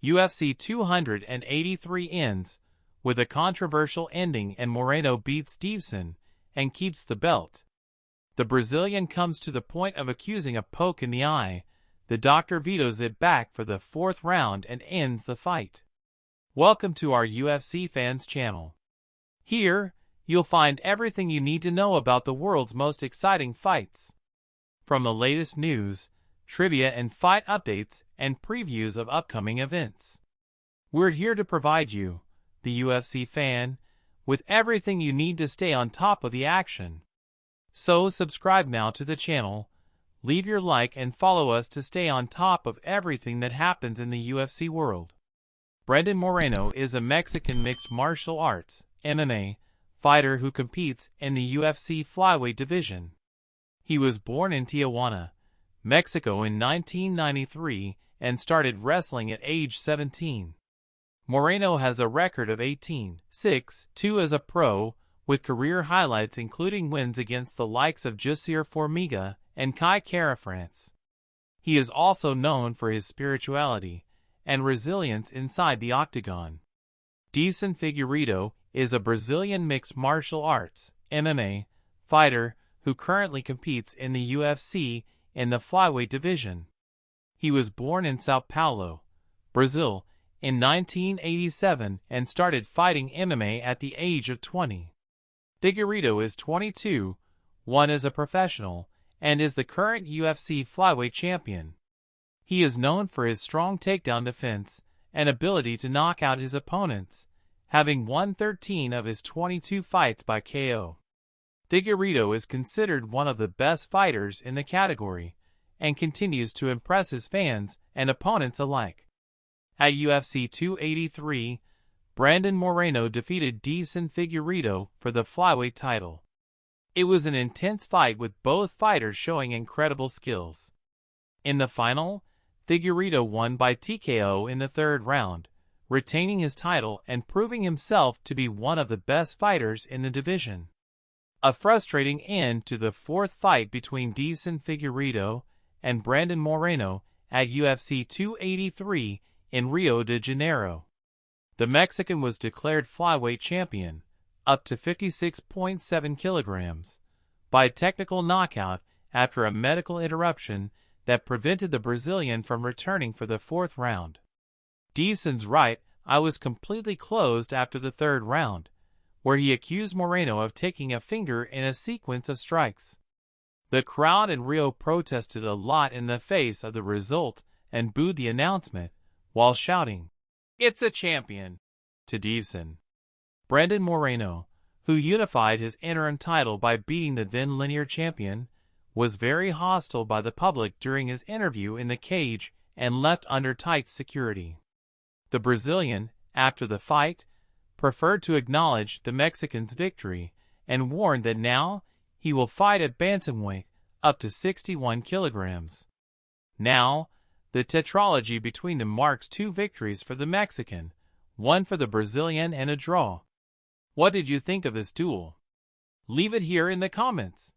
UFC 283 ends with a controversial ending and Moreno beats Deiveson and keeps the belt. The Brazilian comes to the point of accusing a poke in the eye. The doctor vetoes it back for the 4th round and ends the fight. Welcome to our UFC Fans channel. Here, you'll find everything you need to know about the world's most exciting fights. From the latest news, trivia and fight updates and previews of upcoming events. We're here to provide you, the UFC fan, with everything you need to stay on top of the action. So subscribe now to the channel, leave your like and follow us to stay on top of everything that happens in the UFC world. Brandon Moreno is a Mexican mixed martial arts (MMA) fighter who competes in the UFC Flyweight division. He was born in Tijuana, Mexico in 1993 and started wrestling at age 17. Moreno has a record of 18-6-2 as a pro, with career highlights including wins against the likes of Jussier Formiga and Kai Kara-France. He is also known for his spirituality and resilience inside the octagon. Deiveson Figueiredo is a Brazilian mixed martial arts (MMA) fighter who currently competes in the UFC in the Flyweight division. He was born in Sao Paulo, Brazil, in 1987 and started fighting MMA at the age of 20. Figueiredo is 22, won as a professional, and is the current UFC Flyweight champion. He is known for his strong takedown defense and ability to knock out his opponents, having won 13 of his 22 fights by KO. Figueiredo is considered one of the best fighters in the category and continues to impress his fans and opponents alike. At UFC 283, Brandon Moreno defeated Deiveson Figueiredo for the Flyweight title. It was an intense fight with both fighters showing incredible skills. In the final, Figueiredo won by TKO in the 3rd round, retaining his title and proving himself to be one of the best fighters in the division. A frustrating end to the 4th fight between Deiveson Figueiredo and Brandon Moreno at UFC 283 in Rio de Janeiro. The Mexican was declared Flyweight champion, up to 56.7 kilograms, by technical knockout after a medical interruption that prevented the Brazilian from returning for the 4th round. Deiveson's right eye was completely closed after the 3rd round, where he accused Moreno of taking a finger in a sequence of strikes. The crowd in Rio protested a lot in the face of the result and booed the announcement, while shouting, "It's a champion!" to Deiveson. Brandon Moreno, who unified his interim title by beating the then linear champion, was very hostile by the public during his interview in the cage and left under tight security. The Brazilian, after the fight, preferred to acknowledge the Mexican's victory and warned that now he will fight at bantamweight up to 61 kilograms. Now, the tetralogy between them marks 2 victories for the Mexican, 1 for the Brazilian and a draw. What did you think of this duel? Leave it here in the comments.